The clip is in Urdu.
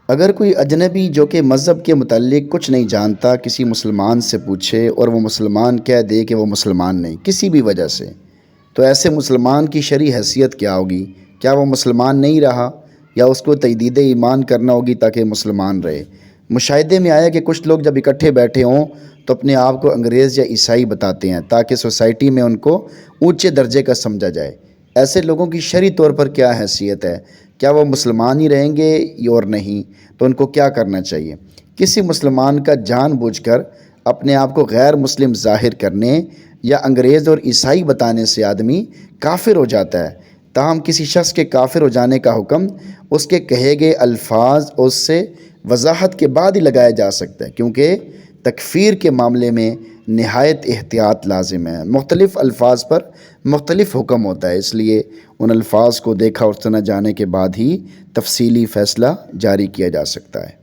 اگر کوئی اجنبی جو کہ مذہب کے متعلق کچھ نہیں جانتا کسی مسلمان سے پوچھے اور وہ مسلمان کہہ دے کہ وہ مسلمان نہیں کسی بھی وجہ سے، تو ایسے مسلمان کی شرعی حیثیت کیا ہوگی؟ کیا وہ مسلمان نہیں رہا یا اس کو تجدید ایمان کرنا ہوگی تاکہ مسلمان رہے؟ مشاہدے میں آیا کہ کچھ لوگ جب اکٹھے بیٹھے ہوں تو اپنے آپ کو انگریز یا عیسائی بتاتے ہیں تاکہ سوسائٹی میں ان کو اونچے درجے کا سمجھا جائے۔ ایسے لوگوں کی شرعی طور پر کیا حیثیت ہے؟ کیا وہ مسلمان ہی رہیں گے اور نہیں تو ان کو کیا کرنا چاہیے؟ کسی مسلمان کا جان بوجھ کر اپنے آپ کو غیر مسلم ظاہر کرنے یا انگریز اور عیسائی بتانے سے آدمی کافر ہو جاتا ہے۔ تاہم کسی شخص کے کافر ہو جانے کا حکم اس کے کہے گئے الفاظ اور اس سے وضاحت کے بعد ہی لگایا جا سکتا ہے، کیونکہ تکفیر کے معاملے میں نہایت احتیاط لازم ہے۔ مختلف الفاظ پر مختلف حکم ہوتا ہے، اس لیے ان الفاظ کو دیکھا اور سنا جانے کے بعد ہی تفصیلی فیصلہ جاری کیا جا سکتا ہے۔